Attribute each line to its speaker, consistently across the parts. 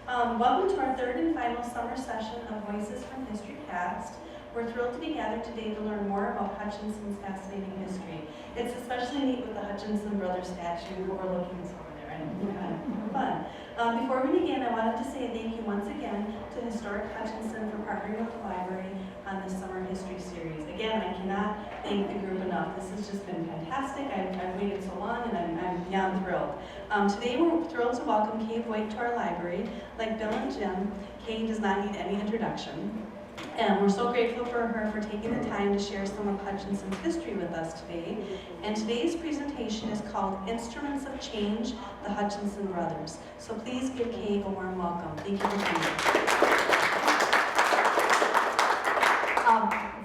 Speaker 1: Welcome to our third and final summer session of Voices from History Cast. We're thrilled to be gathered today to learn more about Hutchinson's fascinating history. It's especially neat with the Hutchinson brothers statue overlooking us over there, and kind of fun. Before we begin, I wanted to say thank you once again to Historic Hutchinson for partnering with the library on this summer history series. Again, I cannot thank the group enough. This has just been fantastic. I've waited so long, and I'm beyond thrilled. Today we're thrilled to welcome Kay Voigt to our library. Like Bill and Jim, Kay does not need any introduction. And we're so grateful for her for taking the time to share some of Hutchinson's history with us today. And today's presentation is called Instruments of Change, the Hutchinson Brothers. So please give Kay a warm welcome. Thank you for coming.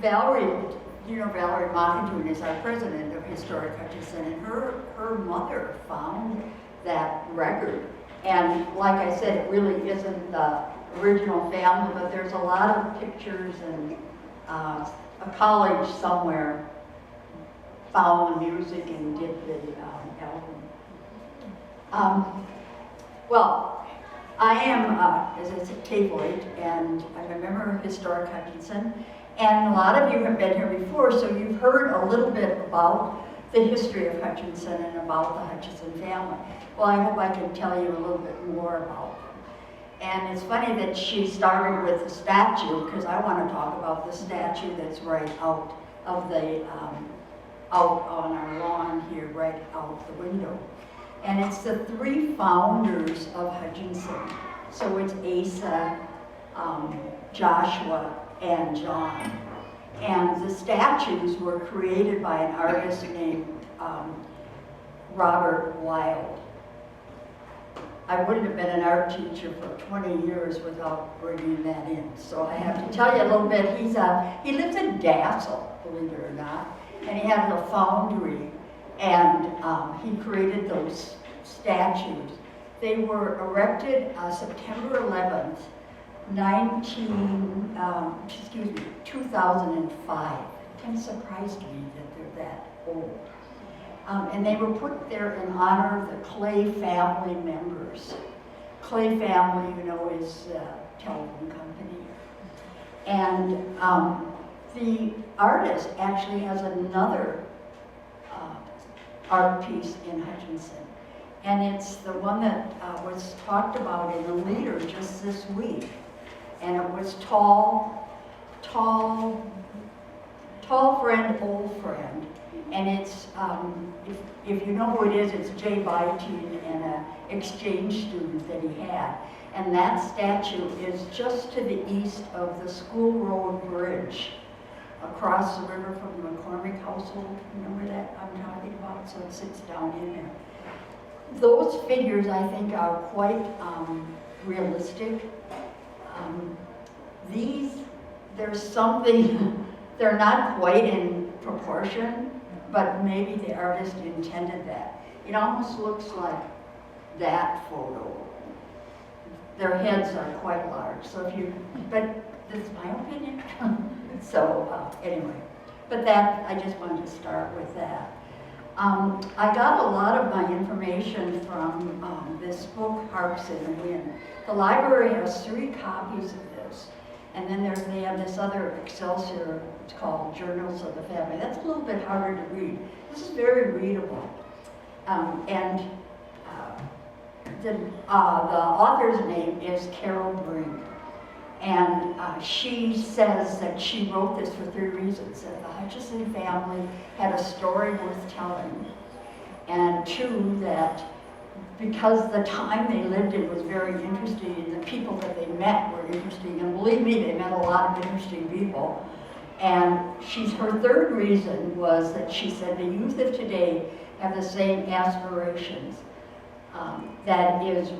Speaker 2: Valerie Mockadune is our president of Historic Hutchinson, and her mother found that record. And like I said, it really isn't the original family, but there's a lot of pictures, and a college somewhere found the music and did the album. Well, I am, as I said, Kay Voigt, and I'm a member of Historic Hutchinson. And a lot of you have been here before, so you've heard a little bit about the history of Hutchinson and about the Hutchinson family. Well, I hope I can tell you a little bit more about them. And it's funny that she started with the statue, because I want to talk about the statue that's right out of the, out on our lawn here, right out the window. And it's the three founders of Hutchinson. So it's Asa, Joshua, and John. And the statues were created by an artist named Robert Wilde. I wouldn't have been an art teacher for 20 years without bringing that in. So I have to tell you a little bit. He lives in Dassel, believe it or not, and he had a foundry, and he created those statues. They were erected September 11th, 2005. It kind of surprised me that they're that old. And they were put there in honor of the Clay family members. Clay family, you know, is a telephone company. And the artist actually has another art piece in Hutchinson. And it's the one that was talked about in the Leader just this week. And it was tall friend, old friend. And it's, if you know who it is, it's Jay Voigt and an exchange student that he had. And that statue is just to the east of the School Road Bridge, across the river from the McCormick household. You know where that I'm talking about? So it sits down in there. Those figures, I think, are quite realistic. There's something, they're not quite in proportion, but maybe the artist intended that. It almost looks like that photo. Their heads are quite large, so if you, but that's my opinion. So anyway, but that, I just wanted to start with that. I got a lot of my information from this book, Harps in the Wind. The library has 3 copies of this. And then they have this other Excelsior, it's called Journals of the Family. That's a little bit harder to read. This is very readable. The author's name is Carol Brink. And she says that she wrote this for 3 reasons. That the Hutchinson family had a story worth telling. And 2, that because the time they lived in was very interesting and the people that they met were interesting. And believe me, they met a lot of interesting people. And her 3rd reason was that she said the youth of today have the same aspirations. That is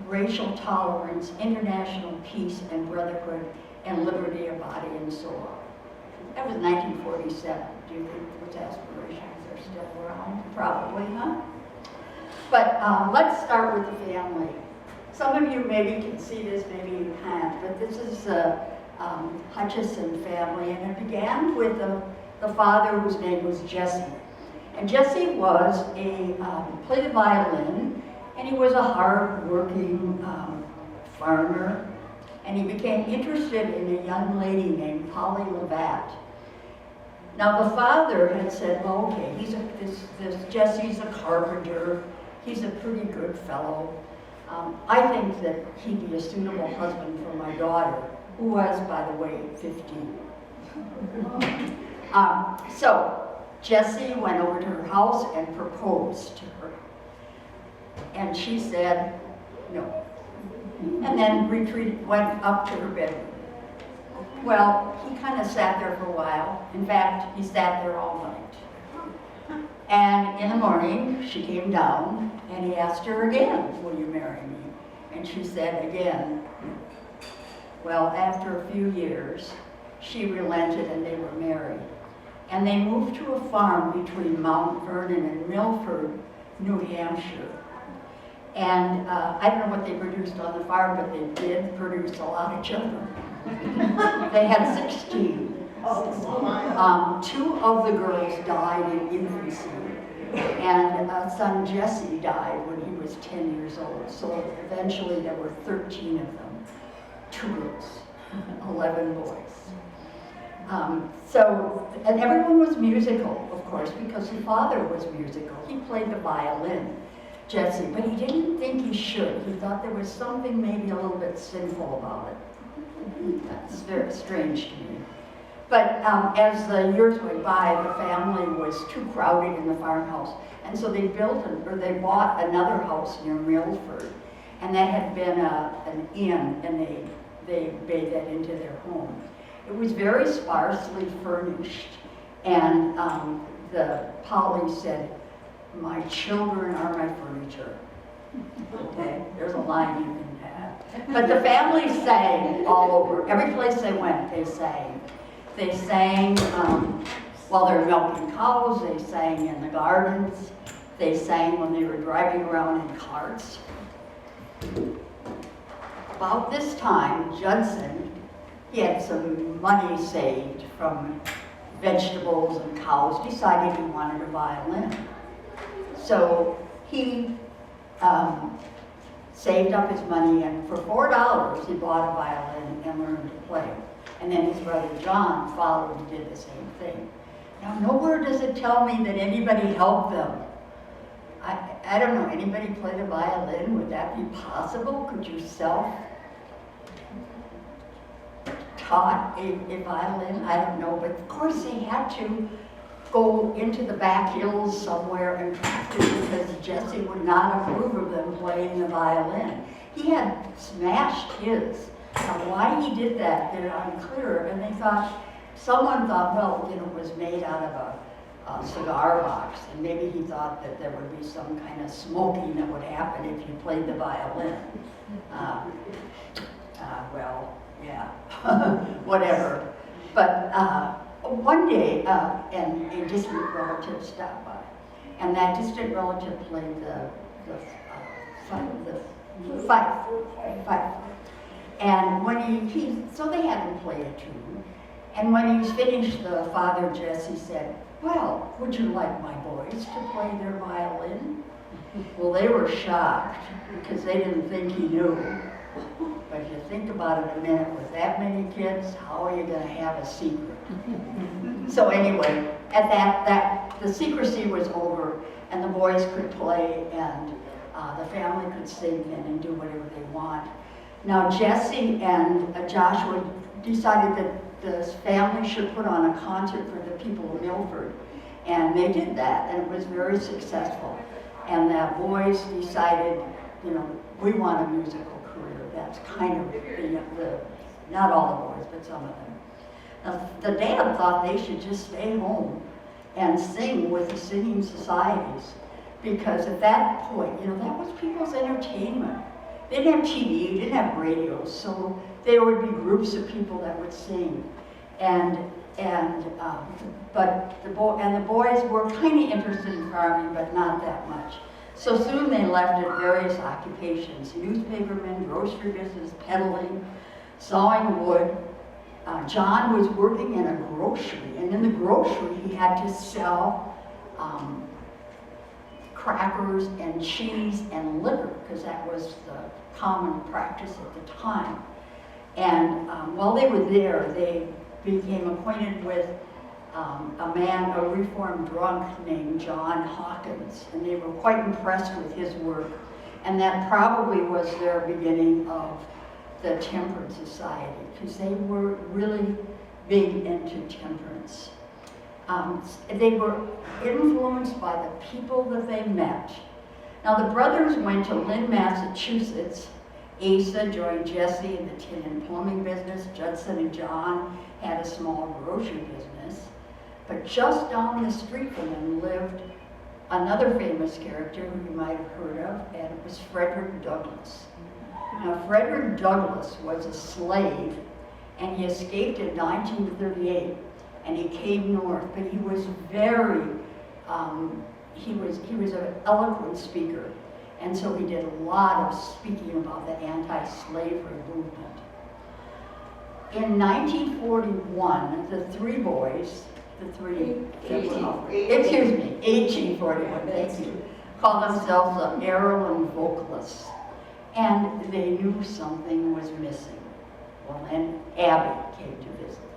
Speaker 2: racial tolerance, international peace and brotherhood, and liberty of body and soul. That was 1947. Do you think those aspirations are still around? Probably, huh? But let's start with the family. Some of you maybe can see this, maybe you can't, but this is the Hutchinson family, and it began with the father whose name was Jesse. And Jesse was played the violin, and he was a hard-working farmer, and he became interested in a young lady named Polly Lavatt. Now the father had said, well, okay, Jesse's a carpenter, he's a pretty good fellow. I think that he'd be a suitable husband for my daughter, who was, by the way, 15. So Jesse went over to her house and proposed to her. And she said no. And then went up to her bedroom. Well, he kind of sat there for a while. In fact, he sat there all night. And in the morning, she came down and he asked her again, will you marry me? And she said again, well, after a few years, she relented and they were married. And they moved to a farm between Mount Vernon and Milford, New Hampshire. And I don't know what they produced on the farm, but they did produce a lot of children. They had 16. 2 of the girls died in infancy, and son Jesse died when he was 10 years old. So eventually there were 13 of them, 2 girls, 11 boys. And everyone was musical, of course, because his father was musical. He played the violin, Jesse, but he didn't think he should. He thought there was something maybe a little bit sinful about it. That's very strange to me. But as the years went by, the family was too crowded in the farmhouse, and so they bought another house near Milford, and that had been an inn, and they made that into their home. It was very sparsely furnished, and the Polly said, "My children are my furniture." Okay, there's a line you can have. But the family sang all over. Every place they went, they sang. They sang while they were milking cows. They sang in the gardens. They sang when they were driving around in carts. About this time, Judson, he had some money saved from vegetables and cows, decided he wanted a violin. So he saved up his money, and for $4 he bought a violin and learned to play. And then his brother John followed and did the same thing. Now nowhere does it tell me that anybody helped them. I don't know, anybody play the violin? Would that be possible? Could you self-taught a violin? I don't know, but of course they had to go into the back hills somewhere and practice because Jesse would not approve of them playing the violin. He had smashed his. Now why he did that, they're unclear, and someone thought, well, it was made out of a cigar box, and maybe he thought that there would be some kind of smoking that would happen if you played the violin. Well, yeah, whatever. But one day, and a distant relative stopped by, and that distant relative played the fife. And when so they had him play a tune, and when he was finished, the father Jesse said, well, would you like my boys to play their violin? Well, they were shocked because they didn't think he knew. But if you think about it a minute, with that many kids, how are you going to have a secret? So anyway, at that the secrecy was over, and the boys could play, and the family could sing then and do whatever they want. Now Jesse and Joshua decided that the family should put on a concert for the people of Milford, and they did that, and it was very successful. And the boys decided, we want a musical career. That's kind of not all the boys, but some of them. Now, the dad thought they should just stay home and sing with the singing societies, because at that point, that was people's entertainment. They didn't have TV, didn't have radio, so there would be groups of people that would sing, but the boys were kind of interested in farming, but not that much. So soon they left at various occupations: newspapermen, grocery business, peddling, sawing wood. John was working in a grocery, and in the grocery he had to sell crackers and cheese and liquor, because that was the common practice at the time. And while they were there, they became acquainted with a reformed drunk named John Hawkins, and they were quite impressed with his work. And that probably was their beginning of the Temperance Society, because they were really big into temperance. They were influenced by the people that they met. Now the brothers went to Lynn, Massachusetts. Asa joined Jesse in the tin and plumbing business. Judson and John had a small grocery business. But just down the street from them lived another famous character who you might have heard of, and it was Frederick Douglass. Now Frederick Douglass was a slave, and he escaped in 1938, and he came north, but he was very, he was an eloquent speaker, and so he did a lot of speaking about the anti-slavery movement. In 1941, the three boys, excuse me, 1841, thank you, called themselves the Maryland Vocalists, and they knew something was missing. Well, and Abby came to visit.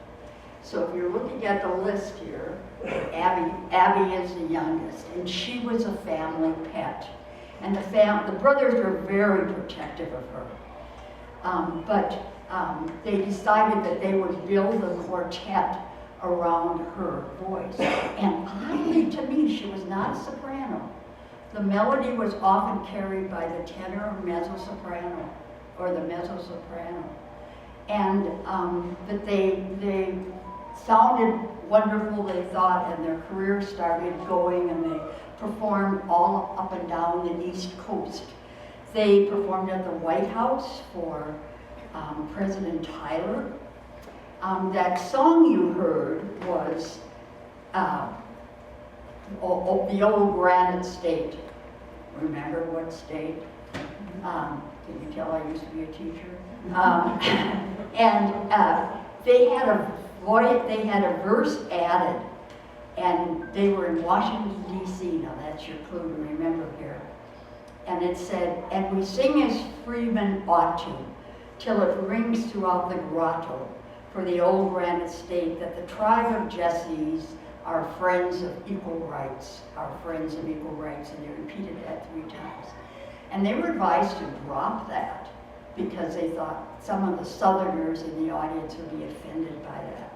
Speaker 2: So if you're looking at the list here, Abby is the youngest, and she was a family pet. And the brothers were very protective of her. But they decided that they would build a quartet around her voice. And oddly to me, she was not a soprano. The melody was often carried by the tenor or mezzo-soprano, or the mezzo-soprano. And but they sounded wonderful, they thought, and their career started going, and they performed all up and down the East Coast. They performed at the White House for President Tyler. That song you heard was the Old Granite State. Remember what state? Can you tell I used to be a teacher? They had a verse added, and they were in Washington, D.C. Now that's your clue to remember here. And it said, "And we sing as freemen ought to, till it rings throughout the grotto, for the old granite state, that the tribe of Jesse's are friends of equal rights, are friends of equal rights," and they repeated that 3 times. And they were advised to drop that because they thought some of the Southerners in the audience would be offended by that.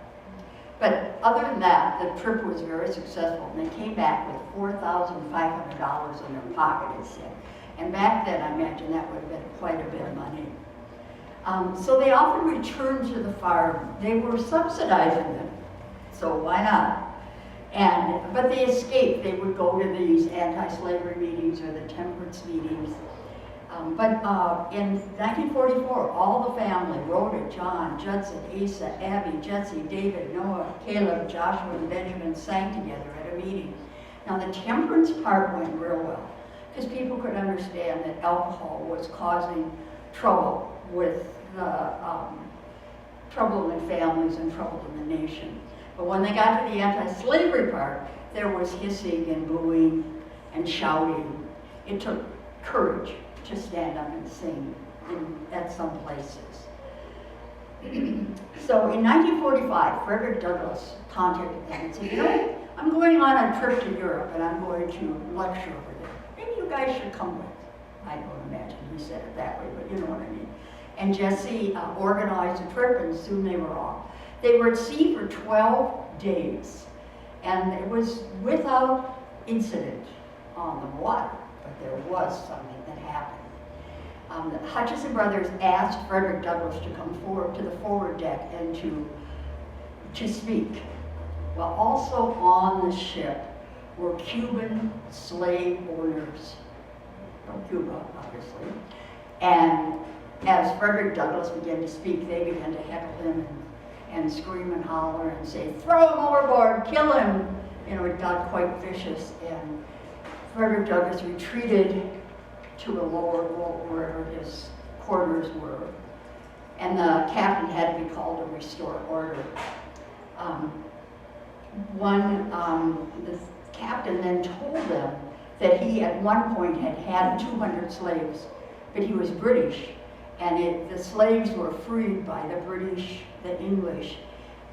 Speaker 2: But other than that, the trip was very successful, and they came back with $4,500 in their pocket, it said. And back then, I imagine that would have been quite a bit of money. So they often returned to the farm. They were subsidizing them, so why not? But they escaped. They would go to these anti-slavery meetings or the temperance meetings. But in 1944, all the family, Rhoda, John, Judson, Asa, Abby, Jesse, David, Noah, Caleb, Joshua, and Benjamin sang together at a meeting. Now the temperance part went real well, because people could understand that alcohol was causing trouble with trouble in families and trouble in the nation. But when they got to the anti-slavery part, there was hissing and booing and shouting. It took courage to stand up and sing at some places. So in 1945, Frederick Douglass contacted them and said, "You know, I'm going on a trip to Europe, and I'm going to lecture over there. Maybe you guys should come with." I don't imagine he said it that way, but you know what I mean. And Jesse organized a trip, and soon they were off. They were at sea for 12 days, and it was without incident on the water, but there was something that happened. The Hutchison brothers asked Frederick Douglass to come forward to the forward deck and to speak. Well, also on the ship were Cuban slave owners from Cuba, obviously. And as Frederick Douglass began to speak, they began to heckle him and scream and holler and say, "Throw him overboard, kill him." You know, it got quite vicious, and Frederick Douglass retreated to a lower boat wherever his quarters were, and the captain had to be called to restore order. The captain then told them that he at one point had 200 slaves, but he was British, and the slaves were freed by the British, the English,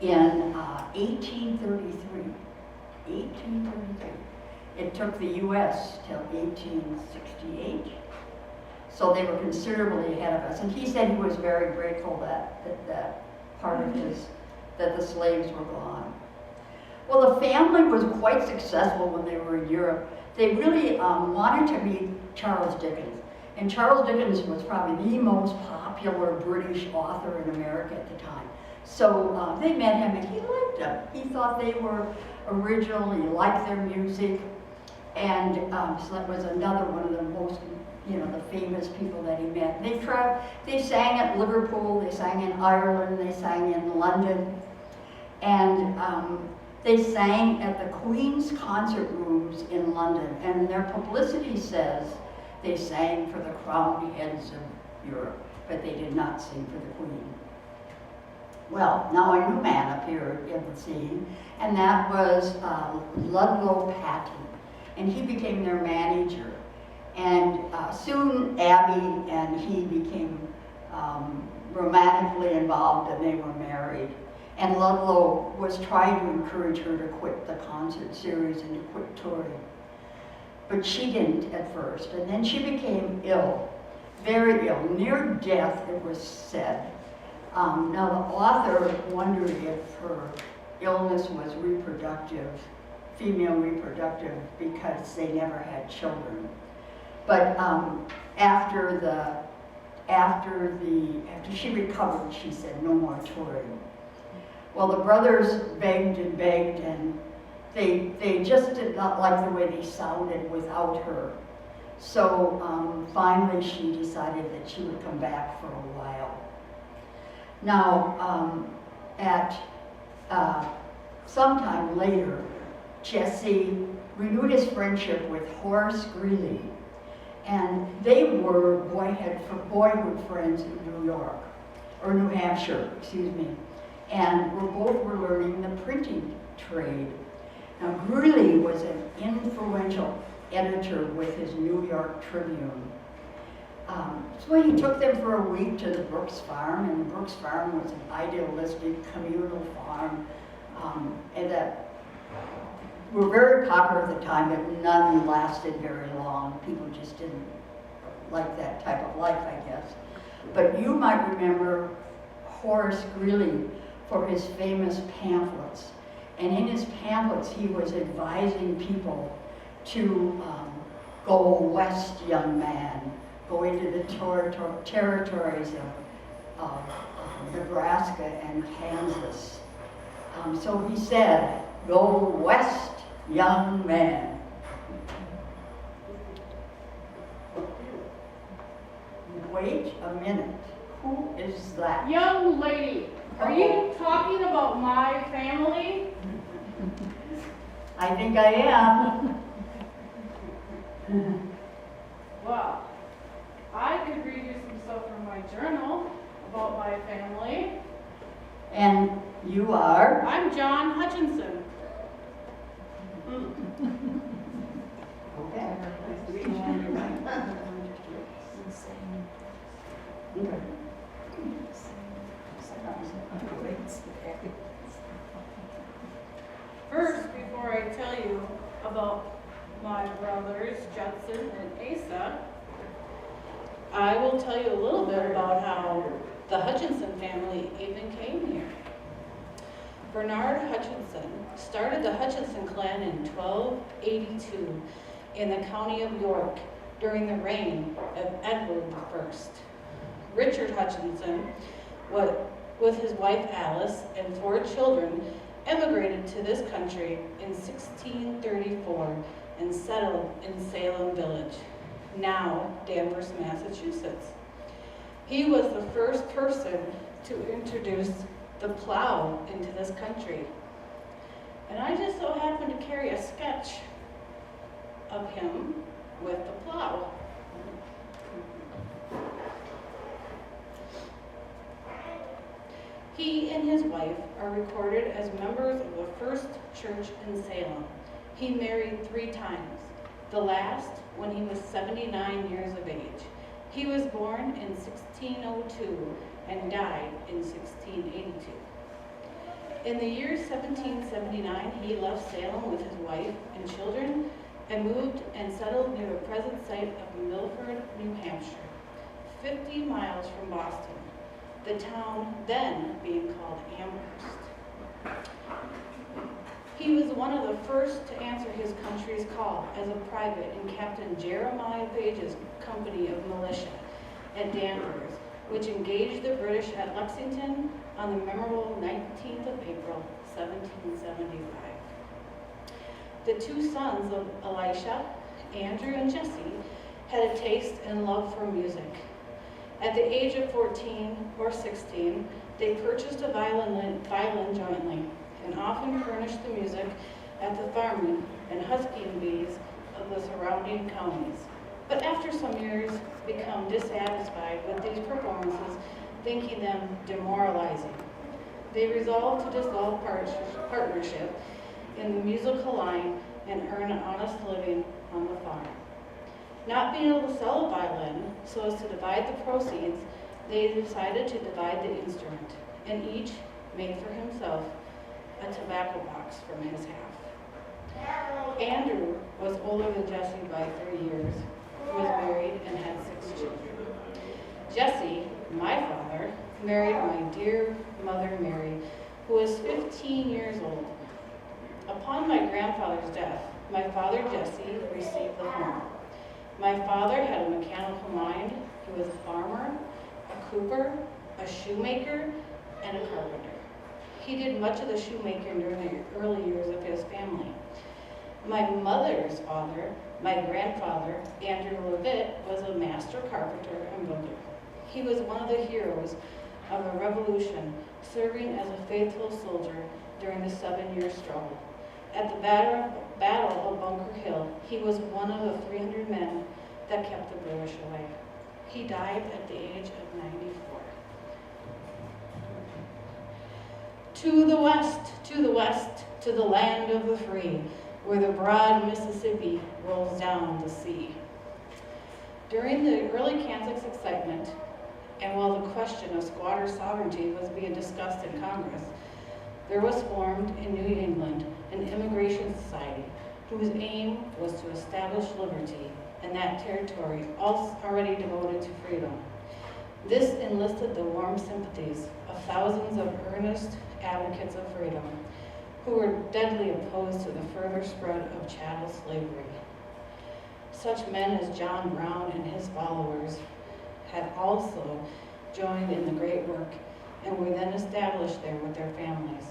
Speaker 2: in 1833. 1833. It took the U.S. till 1868. So they were considerably ahead of us. And he said he was very grateful that part of that the slaves were gone. Well, the family was quite successful when they were in Europe. They really wanted to meet Charles Dickens. And Charles Dickens was probably the most popular British author in America at the time. So they met him and he liked them. He thought they were original, he liked their music. And so that was another one of the most, the famous people that he met. They sang at Liverpool, they sang in Ireland, they sang in London. And they sang at the Queen's concert rooms in London. And their publicity says they sang for the crowned heads of Europe, but they did not sing for the Queen. Well, now a new man appeared in the scene, and that was Ludlow Patton. And he became their manager. And soon Abby and he became romantically involved, and they were married. And Ludlow was trying to encourage her to quit the concert series and to quit touring. But she didn't at first. And then she became ill, very ill, near death, it was said. Now the author wondered if her illness was reproductive, female reproductive, because they never had children. But after she recovered, she said no more touring. Well, the brothers begged and begged, and they just did not like the way they sounded without her. So finally she decided that she would come back for a while. Now, sometime later, Jesse renewed his friendship with Horace Greeley, and they were boyhood friends in New Hampshire, excuse me, and both were learning the printing trade. Now, Greeley was an influential editor with his New York Tribune. So he took them for a week to the Brooks Farm, and the Brooks Farm was an idealistic communal farm, and that were very popular at the time, but none lasted very long. People just didn't like that type of life, I guess. But you might remember Horace Greeley for his famous pamphlets. And in his pamphlets, he was advising people to go west, young man, go into the territories of Nebraska and Kansas. So he said, go west, young man. Wait a minute. Who is that?
Speaker 3: Young lady, are you talking about my family?
Speaker 2: I think I am.
Speaker 3: Well, I could read you some stuff from my journal about my family.
Speaker 2: And you are?
Speaker 3: I'm John Hutchinson.
Speaker 2: Okay.
Speaker 3: First, before I tell you about my brothers, Judson and Asa, I will tell you a little bit about how the Hutchinson family even came here. Bernard Hutchinson started the Hutchinson clan in 1282 in the county of York during the reign of Edward I. Richard Hutchinson, with his wife Alice and 4 children, emigrated to this country in 1634 and settled in Salem Village, now Danvers, Massachusetts. He was the first person to introduce the plow into this country. And I just so happened to carry a sketch of him with the plow. He and his wife are recorded as members of the First Church in Salem. He married 3 times. the last when he was 79 years of age. He was born in 1602 and died in 1682. In the year 1779, he left Salem with his wife and children and moved and settled near the present site of Milford, New Hampshire, 50 miles from Boston, the town then being called Amherst. He was one of the first to answer his country's call as a private in Captain Jeremiah Page's company of militia at Danvers, which engaged the British at Lexington on the memorable 19th of April, 1775. The two sons of Elisha, Andrew and Jesse, had a taste and love for music. At the age of 14 or 16, they purchased a violin jointly and often furnished the music at the farming and husking bees of the surrounding counties. But after some years, become dissatisfied with these performances, thinking them demoralizing. They resolved to dissolve partnership in the musical line and earn an honest living on the farm. Not being able to sell a violin so as to divide the proceeds, they decided to divide the instrument and each made for himself a tobacco box from his half. Andrew was older than Jesse by 3 years, was married and had 6 children. Jesse, my father, married my dear mother Mary, who was 15 years old. Upon my grandfather's death, my father Jesse received the home. My father had a mechanical mind. He was a farmer, a cooper, a shoemaker, and a carpenter. He did much of the shoemaking during the early years of his family. My mother's father, my grandfather, Andrew Levitt, was a master carpenter and builder. He was one of the heroes of the Revolution, serving as a faithful soldier during the 7-year struggle. At the Battle of Bunker Hill, he was one of the 300 men that kept the British away. He died at the age of 94. To the west, to the land of the free, where the broad Mississippi rolls down the sea. During the early Kansas excitement, and while the question of squatter sovereignty was being discussed in Congress, there was formed in New England an immigration society whose aim was to establish liberty in that territory already devoted to freedom. This enlisted the warm sympathies of thousands of earnest advocates of freedom who were deadly opposed to the further spread of chattel slavery. Such men as John Brown and his followers had also joined in the great work and were then established there with their families.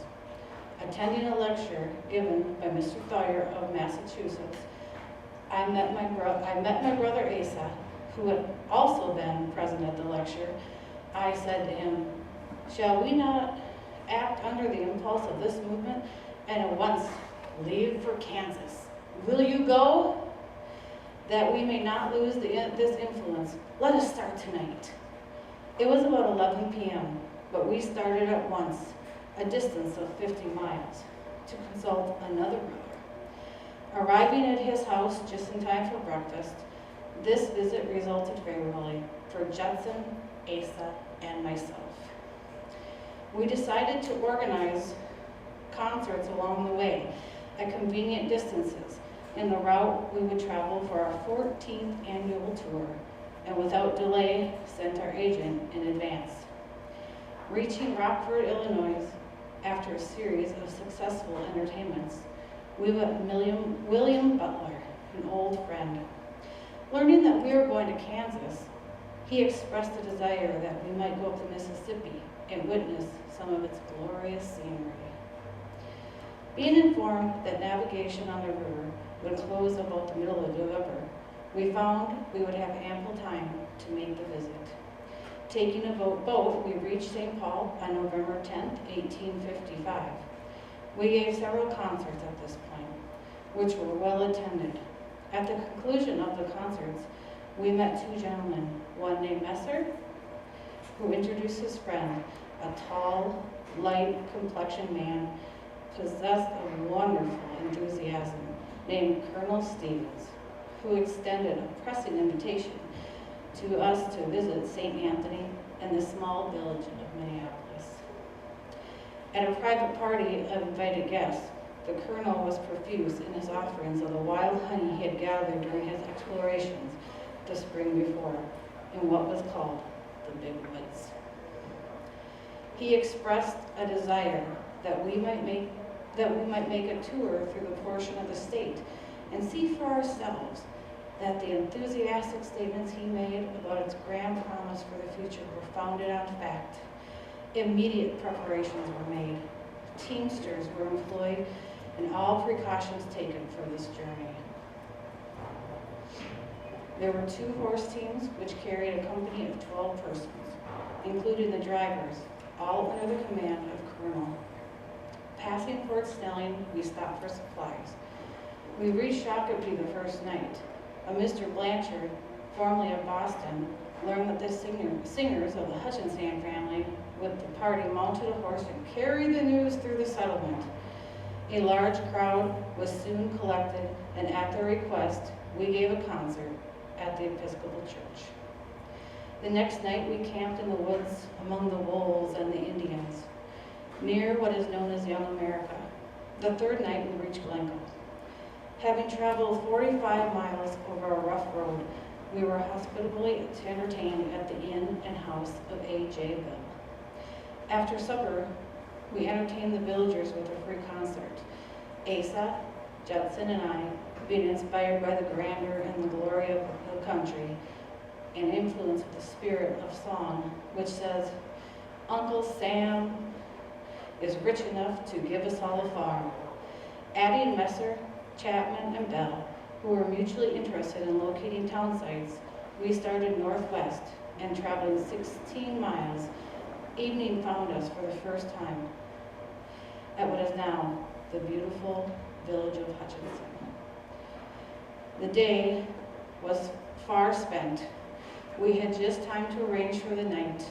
Speaker 3: Attending a lecture given by Mr. Thayer of Massachusetts, I met my brother Asa, who had also been present at the lecture. I said to him, "Shall we not act under the impulse of this movement and at once leave for Kansas? Will you go? That we may not lose this influence, let us start tonight." It was about 11 p.m., but we started at once, a distance of 50 miles, to consult another brother. Arriving at his house just in time for breakfast, this visit resulted favorably for Judson, Asa, and myself. We decided to organize concerts along the way at convenient distances in the route we would travel for our 14th annual tour, and without delay sent our agent in advance. Reaching Rockford, Illinois, after a series of successful entertainments, we met William Butler, an old friend. Learning that we were going to Kansas, he expressed a desire that we might go up the Mississippi and witness some of its glorious scenery. Being informed that navigation on the river would close about the middle of November, we found we would have ample time to make the visit. Taking a boat, we reached St. Paul on November 10th, 1855. We gave several concerts at this point, which were well attended. At the conclusion of the concerts, we met 2 gentlemen, one named Messer, who introduced his friend, a tall, light-complexioned man possessed of wonderful enthusiasm, named Colonel Stevens, who extended a pressing invitation to us to visit St. Anthony and the small village of Minneapolis. At a private party of invited guests, the colonel was profuse in his offerings of the wild honey he had gathered during his explorations the spring before in what was called the Big Woods. He expressed a desire that we might make a tour through the portion of the state and see for ourselves that the enthusiastic statements he made about its grand promise for the future were founded on fact. Immediate preparations were made. Teamsters were employed and all precautions taken for this journey. There were 2 horse teams which carried a company of 12 persons, including the drivers, all under the command of Colonel. Passing Fort Snelling, we stopped for supplies. We reached Shakopee the first night. A Mr. Blanchard, formerly of Boston, learned that the singers of the Hutchinson family with the party mounted a horse and carried the news through the settlement. A large crowd was soon collected, and at their request, we gave a concert at the Episcopal Church. The next night, we camped in the woods among the wolves and the Indians, near what is known as Young America. The 3rd night, we reached Glencoe. Having traveled 45 miles over a rough road, we were hospitably entertained at the inn and house of A.J. Bill. After supper, we entertained the villagers with a free concert. Asa, Judson, and I, being inspired by the grandeur and the glory of the country and influence of the spirit of song, which says, Uncle Sam is rich enough to give us all a farm. Addie and Messer, Chapman, and Bell, who were mutually interested in locating town sites, we started northwest and traveling 16 miles. Evening found us for the first time at what is now the beautiful village of Hutchinson. The day was far spent. We had just time to arrange for the night.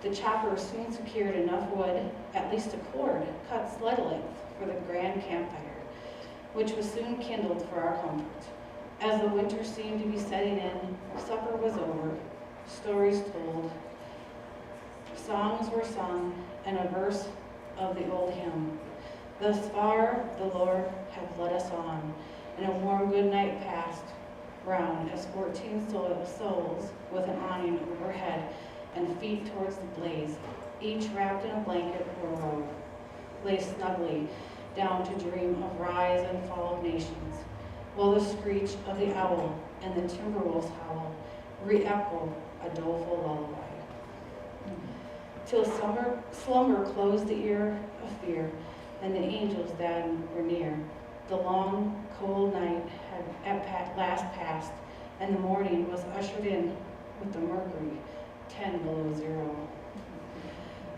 Speaker 3: The chopper soon secured enough wood, at least a cord, cut sled length for the grand campfire, which was soon kindled for our comfort. As the winter seemed to be setting in, supper was over, stories told, songs were sung, and a verse of the old hymn. Thus far the Lord hath led us on, and a warm good night passed round as 14 souls with an awning overhead and feet towards the blaze, each wrapped in a blanket or robe, lay snugly down to dream of rise and fall of nations, while the screech of the owl and the timber wolf's howl re-echo a doleful lullaby. Till slumber closed the ear of fear, and the angels then were near. The long, cold night had at last passed, and the morning was ushered in with the mercury 10 below zero.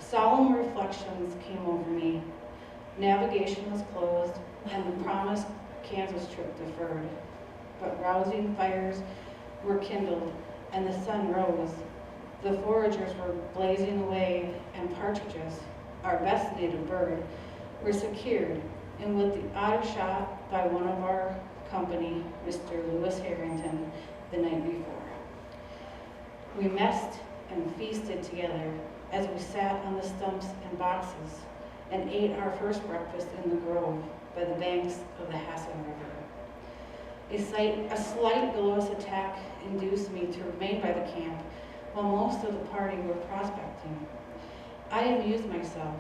Speaker 3: Solemn reflections came over me. Navigation was closed, and the promised Kansas trip deferred. But rousing fires were kindled, and the sun rose. The foragers were blazing away, and partridges, our best native bird, were secured, and with the otter shot by one of our company, Mr. Lewis Harrington, the night before. We messed and feasted together as we sat on the stumps and boxes and ate our first breakfast in the grove by the banks of the Hassan River. A slight glorious attack induced me to remain by the camp while most of the party were prospecting. I amused myself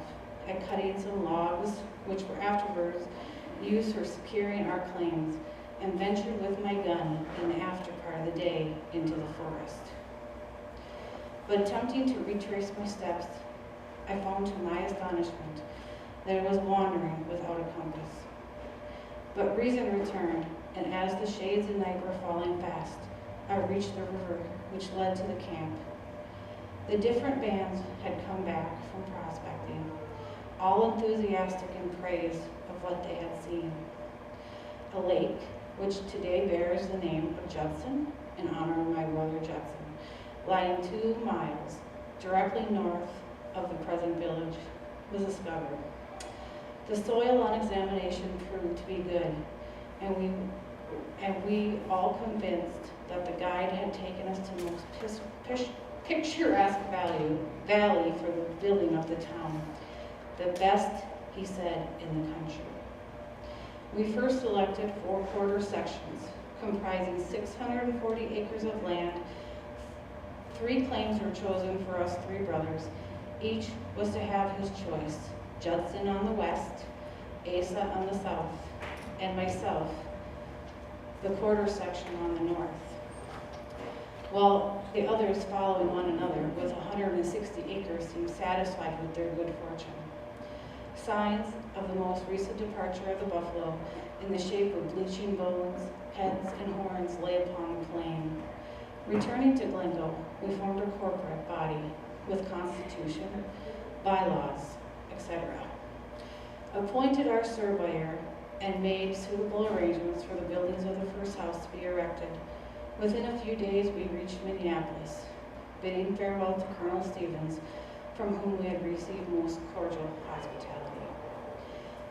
Speaker 3: at cutting some logs, which were afterwards used for securing our claims, and ventured with my gun in the after part of the day into the forest. But attempting to retrace my steps, I found to my astonishment that I was wandering without a compass. But reason returned, and as the shades of night were falling fast, I reached the river which led to the camp. The different bands had come back from prospecting, all enthusiastic in praise of what they had seen. A lake, which today bears the name of Judson, in honor of my brother Judson, lying 2 miles directly north of the present village, was discovered. The soil on examination proved to be good, and we and we all convinced that the guide had taken us to the most picturesque valley for the building of the town. The best, he said, in the country. We first selected 4 quarter sections comprising 640 acres of land. 3 claims were chosen for us 3 brothers. Each was to have his choice. Judson on the west, Asa on the south, and myself, the quarter section on the north. While the others following one another with 160 acres seemed satisfied with their good fortune. Signs of the most recent departure of the buffalo in the shape of bleaching bones, heads, and horns lay upon the plain. Returning to Glencoe, we formed a corporate body with constitution, bylaws, etc. Appointed our surveyor and made suitable arrangements for the buildings of the first house to be erected. Within a few days, we reached Minneapolis, bidding farewell to Colonel Stevens, from whom we had received most cordial hospitality.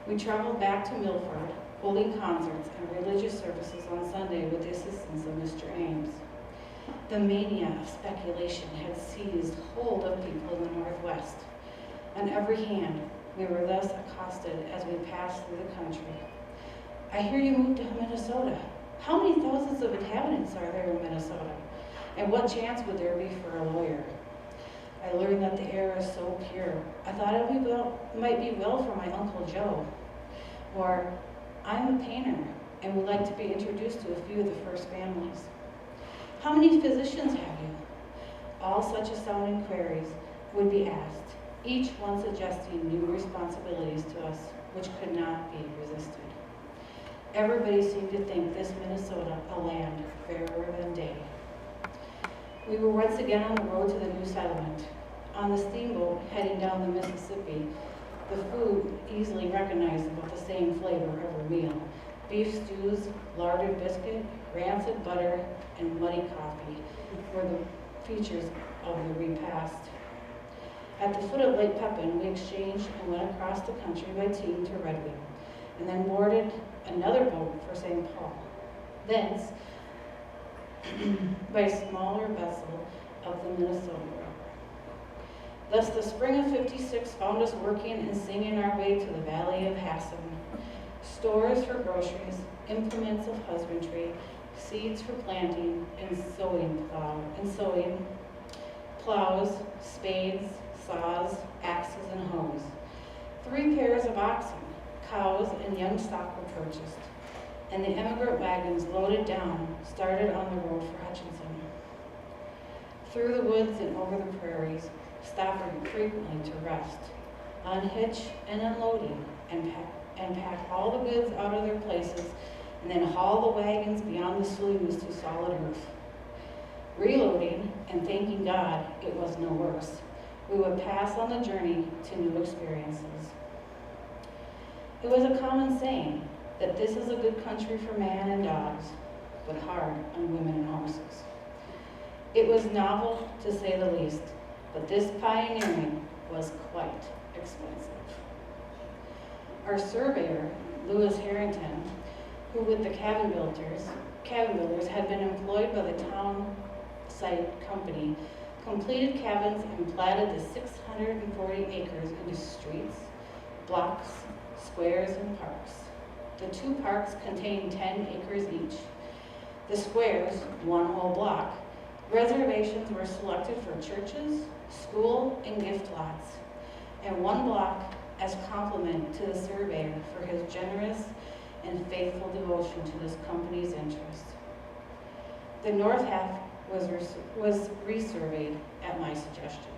Speaker 3: We traveled back to Milford, holding concerts and religious services on Sunday with the assistance of Mr. Ames. The mania of speculation had seized hold of people in the Northwest. On every hand, we were thus accosted as we passed through the country. I hear you moved to Minnesota. How many thousands of inhabitants are there in Minnesota? And what chance would there be for a lawyer? I learned that the air is so pure. I thought it might be well for my Uncle Joe. Or, I'm a painter and would like to be introduced to a few of the first families. How many physicians have you? All such astounding queries would be asked, each one suggesting new responsibilities to us, which could not be resisted. Everybody seemed to think this Minnesota a land fairer than day. We were once again on the road to the new settlement. On the steamboat heading down the Mississippi, the food easily recognizable with the same flavor every meal. Beef stews, larded biscuit, rancid butter, and muddy coffee were the features of the repast. At the foot of Lake Pepin, we exchanged and went across the country by team to Red Wing, and then boarded another boat for St. Paul. Thence, by a smaller vessel of the Minnesota River. Thus, the spring of '56 found us working and singing our way to the Valley of Hassan. Stores for groceries, implements of husbandry, seeds for planting, and sowing plows, spades, saws, axes, and hoes. 3 pairs of oxen, cows, and young stock were purchased, and the emigrant wagons loaded down started on the road for Hutchinson. Through the woods and over the prairies, stopping frequently to rest, unhitch and unloading, and pack all the goods out of their places, and then haul the wagons beyond the sloughs to solid earth. Reloading and thanking God it was no worse, we would pass on the journey to new experiences. It was a common saying that this is a good country for man and dogs, but hard on women and horses. It was novel, to say the least, but this pioneering was quite expensive. Our surveyor, Lewis Harrington, who with the cabin builders had been employed by the town site company, completed cabins and platted the 640 acres into streets, blocks, squares, and parks. The 2 parks contained 10 acres each. The squares, 1 whole block. Reservations were selected for churches, school, and gift lots, and 1 block as compliment to the surveyor for his generous and faithful devotion to this company's interest. The north half was resurveyed at my suggestion.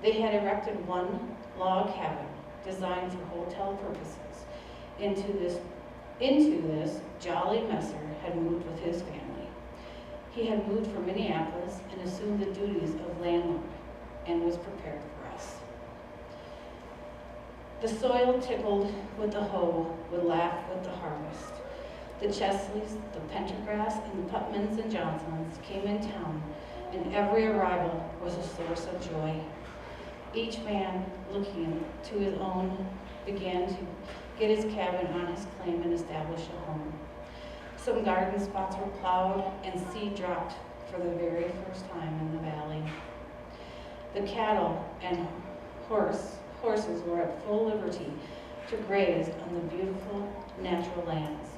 Speaker 3: They had erected 1 log cabin designed for hotel purposes. Into this, Jolly Messer had moved with his family. He had moved from Minneapolis and assumed the duties of landlord and was prepared for us. The soil tickled with the hoe would laugh with the harvest. The Chesleys, the Pendergrass, and the Putmans and Johnsons came in town, and every arrival was a source of joy. Each man, looking to his own, began to get his cabin on his claim and establish a home. Some garden spots were plowed and seed dropped for the very first time in the valley. The cattle and horses were at full liberty to graze on the beautiful natural lands.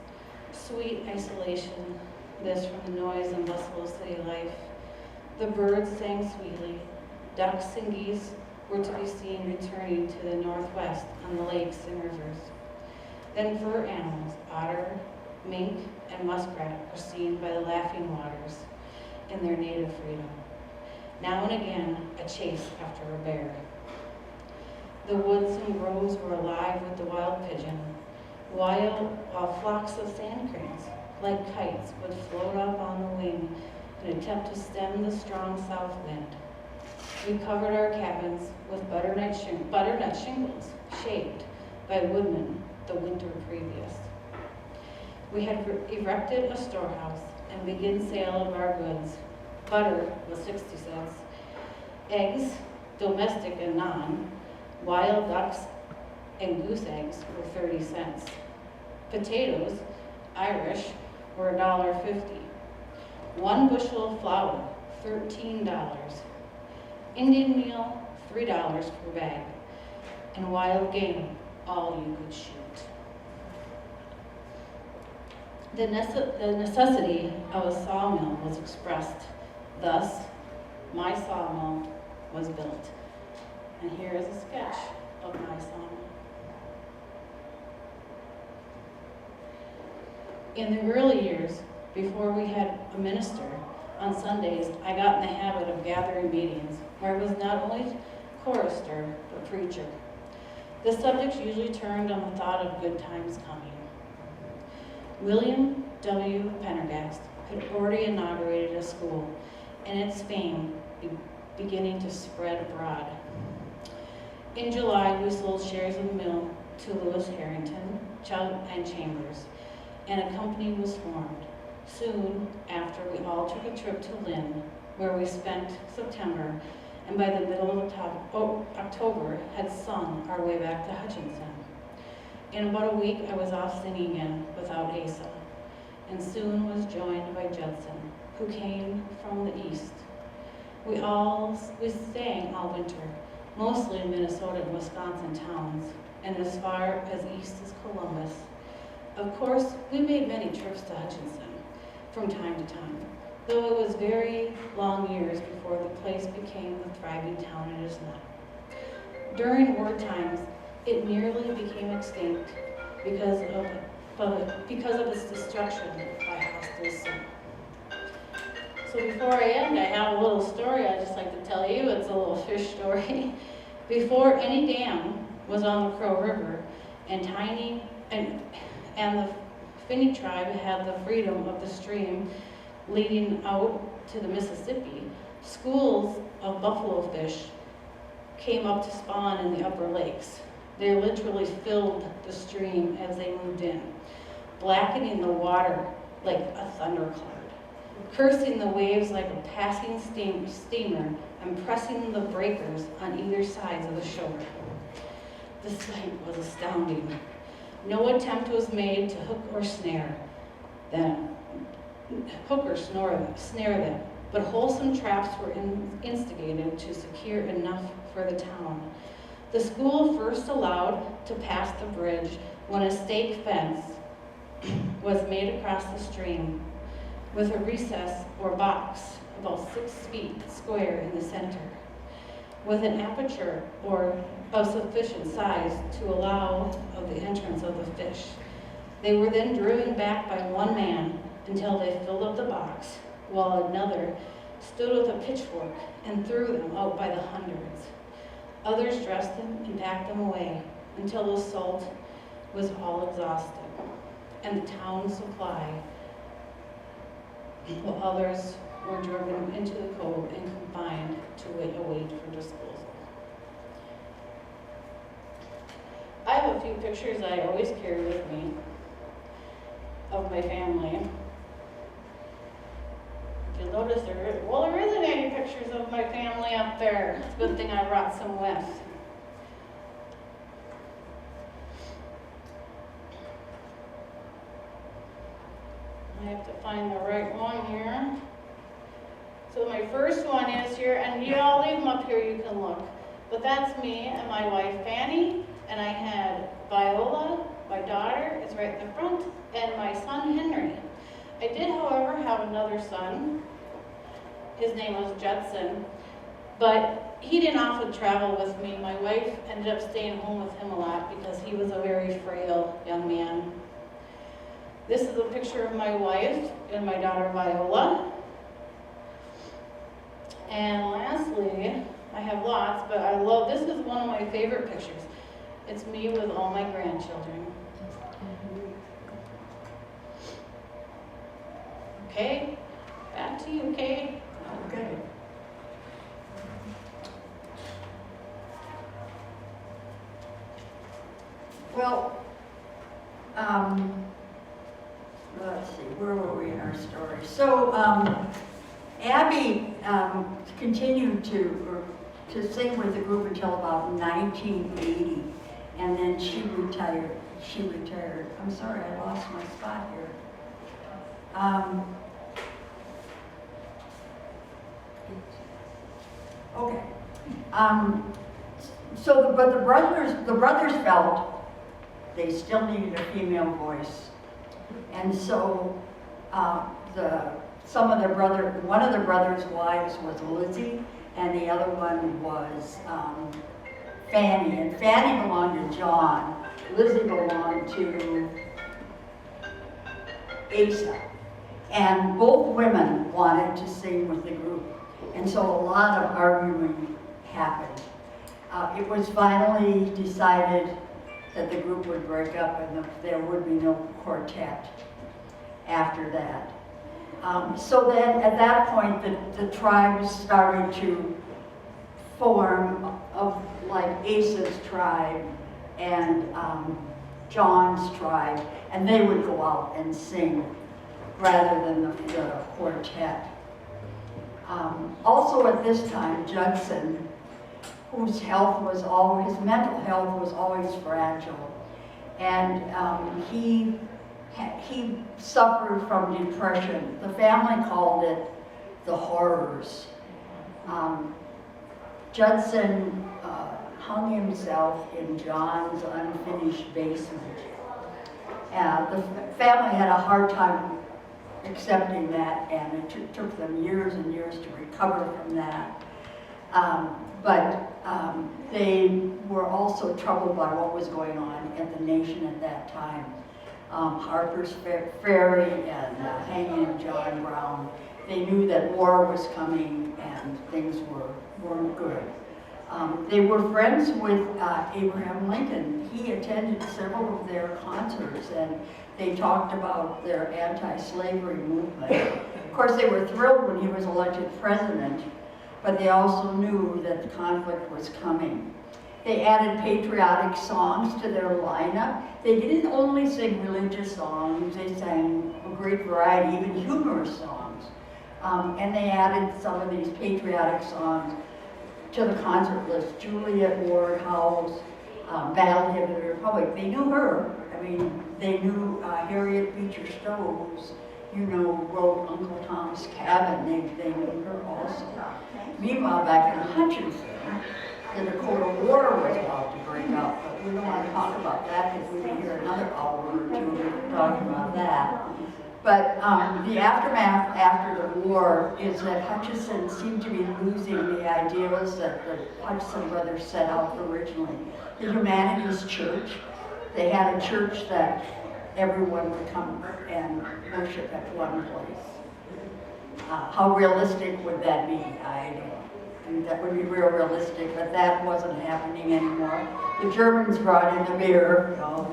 Speaker 3: Sweet isolation, this from the noise and bustle of city life. The birds sang sweetly. Ducks and geese were to be seen returning to the northwest on the lakes and rivers. Then fur animals, otter, mink, and muskrat were seen by the laughing waters in their native freedom. Now and again, a chase after a bear. The woods and groves were alive with the wild pigeon, while flocks of sand cranes, like kites, would float up on the wing and attempt to stem the strong south wind. We covered our cabins with butternut shingles, shaped by woodmen the winter previous. We had erected a storehouse and began sale of our goods. Butter was 60 cents, eggs, domestic and non, wild ducks and goose eggs were 30 cents. Potatoes, Irish, were $1.50. 1 bushel of flour, $13. Indian meal, $3 per bag. And wild game, all you could shoot. The necessity of a sawmill was expressed. Thus, my sawmill was built. And here is a sketch of my sawmill. In the early years, before we had a minister, on Sundays, I got in the habit of gathering meetings where I was not only chorister, but preacher. The subjects usually turned on the thought of good times coming. William W. Pendergast had already inaugurated a school, and its fame beginning to spread abroad. In July, we sold shares of the mill to Lewis Harrington and Chambers, and a company was formed. Soon after, we all took a trip to Lynn, where we spent September, and by the middle of October had sung our way back to Hutchinson. In about a week, I was off singing again without Asa, and soon was joined by Judson, who came from the east. We sang all winter, mostly in Minnesota and Wisconsin towns, and as far as east as Columbus. Of course, we made many trips to Hutchinson from time to time, though it was very long years before the place became the thriving town it is now. During war times, it nearly became extinct because of its destruction by hostile sea. So before I end, I have a little story I'd just like to tell you. It's a little fish story. Before any dam was on the Crow River, and the Finney tribe had the freedom of the stream leading out to the Mississippi, schools of buffalo fish came up to spawn in the upper lakes. They literally filled the stream as they moved in, blackening the water like a thundercloud, cursing the waves like a passing steamer, and pressing the breakers on either sides of the shore. The sight was astounding. No attempt was made to hook or snare them, but wholesome traps were instigated to secure enough for the town. The school first allowed to pass the bridge when a stake fence was made across the stream with a recess or box about 6 feet square in the center, with an aperture of sufficient size to allow of the entrance of the fish. They were then driven back by one man until they filled up the box, while another stood with a pitchfork and threw them out by the hundreds. Others dressed them and packed them away until the salt was all exhausted and the town's supply, while others were driven into the cove and confined to await for disposal. I have a few pictures I always carry with me of my family. If you'll notice, there isn't any pictures of my family up there. It's a good thing I brought some with. I have to find the right one here. So my first one is here, and you all leave them up here, you can look. But that's me and my wife Fanny, and I had Viola, my daughter, is right in the front, and my son Henry. I did, however, have another son. His name was Judson, but he didn't often travel with me. My wife ended up staying home with him a lot because he was a very frail young man. This is a picture of my wife and my daughter Viola. And lastly, I have lots, but I love, this is one of my favorite pictures. It's me with all my grandchildren. Okay, back to you, Kay.
Speaker 2: Okay. Well, let's see, where were we in our story? So, Abby continued to sing with the group until about 1980, and then she retired. I'm sorry, I lost my spot here. Okay. But the brothers felt they still needed a female voice, and so one of the brothers' wives was Lizzie, and the other one was Fanny. And Fanny belonged to John. Lizzie belonged to Asa. And both women wanted to sing with the group. And so a lot of arguing happened. It was finally decided that the group would break up and there would be no quartet after that. So then at that point, the tribes started to form of like Asa's tribe and John's tribe, and they would go out and sing rather than the quartet. Also at this time, Judson, whose mental health was always fragile, and he suffered from depression. The family called it the horrors. Judson hung himself in John's unfinished basement. The family had a hard time accepting that, and it took them years and years to recover from that. But they were also troubled by what was going on in the nation at that time. Harper's Ferry and hanging of John Brown. They knew that war was coming and things weren't good. They were friends with Abraham Lincoln. He attended several of their concerts, and they talked about their anti-slavery movement. Of course, they were thrilled when he was elected president, but they also knew that the conflict was coming. They added patriotic songs to their lineup. They didn't only sing religious songs, they sang a great variety, even humorous songs. And they added some of these patriotic songs to the concert list. Juliet Ward Howe's Battle Hymn of the Republic. They knew her. I mean, they knew Harriet Beecher Stowe, who's, wrote Uncle Tom's Cabin. They knew her also. Meanwhile, back in Hutchinson, the Dakota War was about to break out, but we don't want to talk about that because we can hear another hour or two talking about that. But the aftermath after the war is that Hutchinson seemed to be losing the ideals that the Hutchinson brothers set out originally. The Humanities Church, they had a church that everyone would come and worship at one place. How realistic would that be? I don't know. That would be real realistic, but that wasn't happening anymore. The Germans brought in the beer, all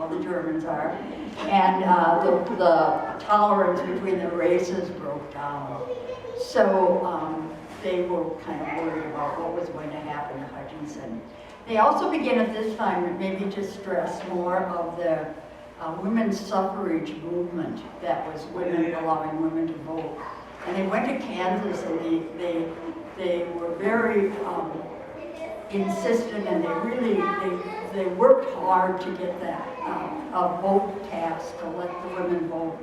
Speaker 2: the Germans are, and the tolerance between the races broke down. So they were kind of worried about what was going to happen to Hutchinson. They also began at this time maybe to stress more of the women's suffrage movement that was women allowing women to vote. And they went to Kansas and they were very insistent, and they worked hard to get that a vote passed to let the women vote.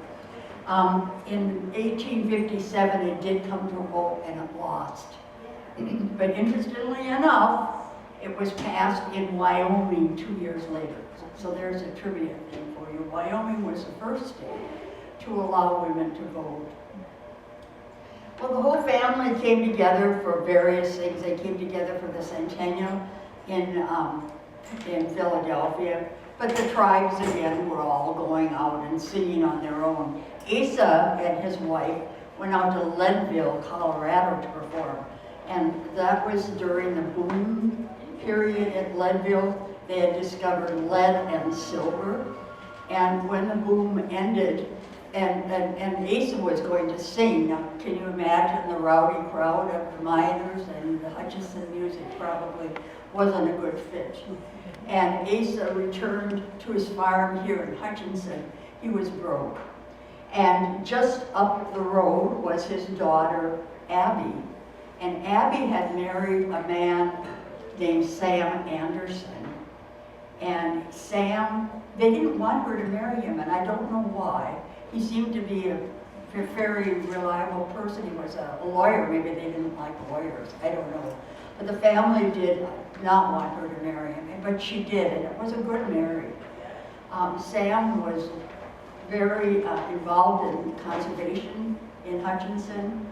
Speaker 2: In 1857, it did come to a vote and it lost. But interestingly enough, it was passed in Wyoming 2 years later. So there's a trivia thing for you. Wyoming was the first state to allow women to vote. Well, the whole family came together for various things. They came together for the centennial in Philadelphia. But the tribes, again, were all going out and singing on their own. Asa and his wife went out to Leadville, Colorado to perform. And that was during the boom period at Leadville. They had discovered lead and silver. And when the boom ended, and Asa was going to sing. Now, can you imagine the rowdy crowd of the miners, and the Hutchinson music probably wasn't a good fit. And Asa returned to his farm here in Hutchinson. He was broke. And just up the road was his daughter, Abby. And Abby had married a man named Sam Anderson. And Sam, they didn't want her to marry him, and I don't know why. He seemed to be a very reliable person. He was a lawyer. Maybe they didn't like lawyers. I don't know. But the family did not want her to marry him, but she did, and it was a good marriage. Sam was very involved in conservation in Hutchinson.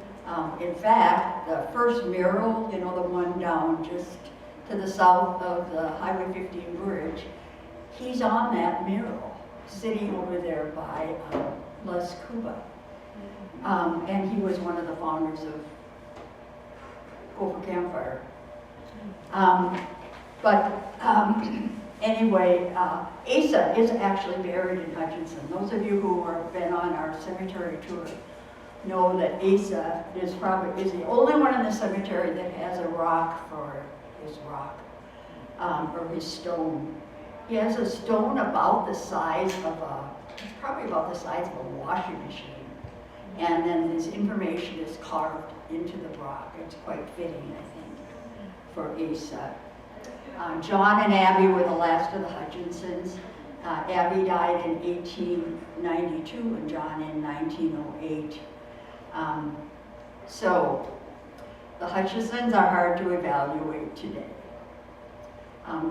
Speaker 2: In fact, the first mural, you know, the one down just to the south of the Highway 15 bridge, he's on that mural, sitting over there by Les Cuba. And he was one of the founders of Gopher Campfire. Anyway, Asa is actually buried in Hutchinson. Those of you who have been on our cemetery tour know that Asa is the only one in the cemetery that has a rock for his rock, or his stone. He has a stone about the size of probably about the size of a washing machine. And then his information is carved into the rock. It's quite fitting, I think, for Asa. John and Abby were the last of the Hutchinsons. Abby died in 1892 and John in 1908. So the Hutchinsons are hard to evaluate today.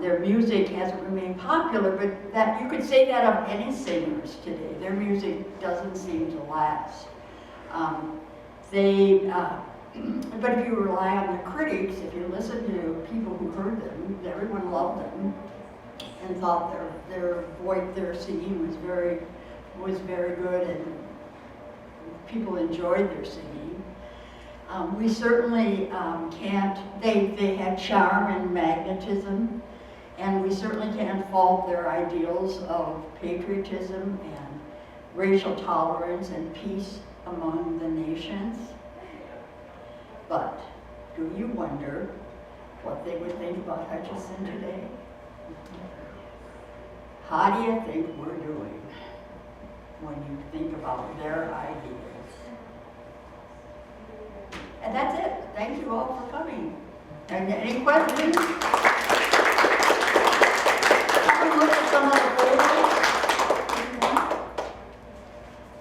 Speaker 2: Their music hasn't remained popular, but that you could say that of any singers today. Their music doesn't seem to last. But if you rely on the critics, if you listen to people who heard them, everyone loved them and thought their Voigt, their singing was very good, and people enjoyed their singing. We certainly can't. They had charm and magnetism, and we certainly can't fault their ideals of patriotism and racial tolerance and peace among the nations. But do you wonder what they would think about Hutchinson today? How do you think we're doing when you think about their ideas? And that's it. Thank you all for coming. And any questions? Have we looked at some of the photos?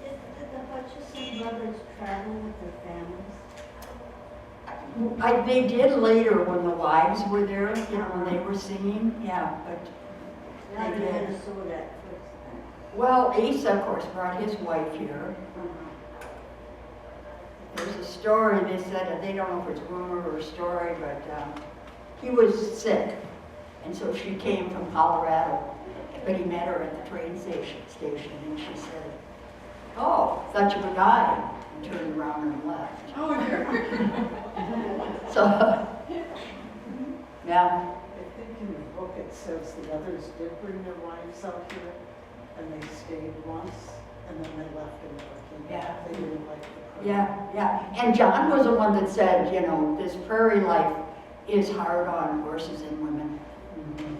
Speaker 4: Did the Hutchison brothers travel with their families?
Speaker 2: They did later when the wives were there, you know, when they were singing, yeah, but
Speaker 4: Not in
Speaker 2: did.
Speaker 4: Minnesota at first then.
Speaker 2: well, Asa, of course, brought his wife here. There's a story, they said, they don't know if it's rumor or story, but he was sick, and so she came from Colorado, but he met her at the train station, and she said, "Oh, thought you were dying," and turned around and left.
Speaker 3: Oh, dear.
Speaker 2: So, yeah.
Speaker 5: I think in the book it says the others did bring their wives out here, and they stayed once, and then they left and never came back. They didn't like the prairie.
Speaker 2: Yeah. And John was the one that said, you know, this prairie life is hard on horses and women.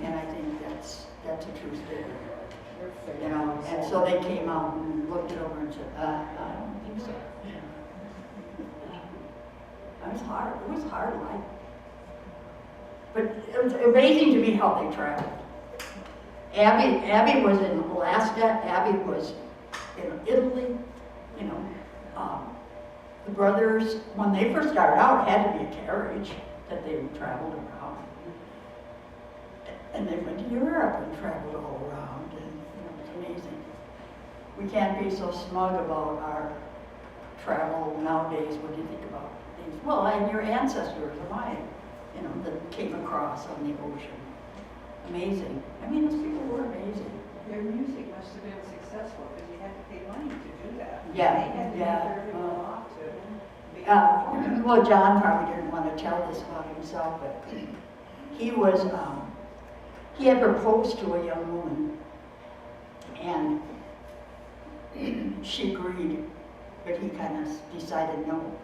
Speaker 2: And I think that's a true statement.
Speaker 5: They're
Speaker 2: You know,
Speaker 5: famous.
Speaker 2: and so they came out and looked it over and said, I don't think so. It was hard. It was a hard life. But it was amazing to me how they traveled. Abby was in Alaska. Abby was in Italy. you know, the brothers, when they first started out, it had to be a carriage that they traveled around. And they went to Europe and traveled all around, and it was amazing. We can't be so smug about our travel nowadays. What do you think about things? Well, and your ancestors, mine, you know, that came across on the ocean. Amazing. I mean, those people were amazing.
Speaker 6: Their music must have been successful because you had to pay money to do that.
Speaker 2: Yeah,
Speaker 6: They had to be
Speaker 2: yeah.
Speaker 6: very well off to be.
Speaker 2: Well, John probably didn't want to tell this about himself, but he was, he had proposed to a young woman, and she agreed, but he kind of decided no,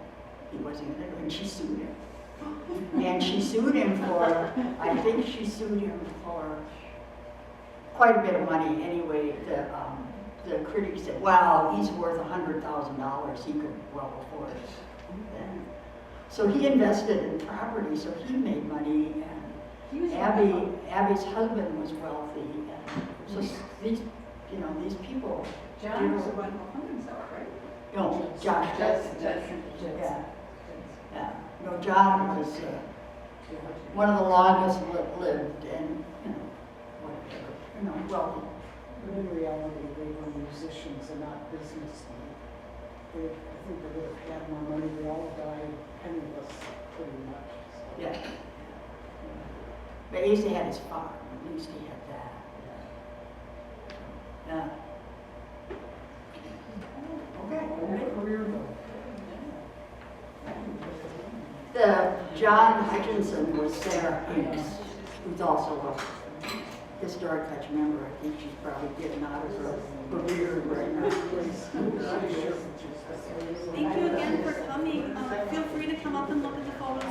Speaker 2: he wasn't going to, and she sued him. And she sued him for, I think she sued him for quite a bit of money. Anyway, the critics said, wow, he's worth $100,000, he could well afford it. Then. So he invested in property, so he made money,
Speaker 6: He was
Speaker 2: and Abby's husband was wealthy, and so these, you know, these people,
Speaker 6: John was the one who hung himself, right?
Speaker 2: you know, Josh, yeah, yeah, you know, John was one of the longest lived, and, you know, whatever, you know, wealthy.
Speaker 5: But in reality, they were musicians and not businessmen. I think they would have had more money. They all died penniless, pretty much. So.
Speaker 2: Yeah. But at least he had his farm, at least he had that. Yeah. Okay. The John Hutchinson was Sarah Hinks, who's also a historic Dutch member. I think she's probably getting out of her career right now.
Speaker 1: Thank you again for coming. Feel free to come up and look at the photos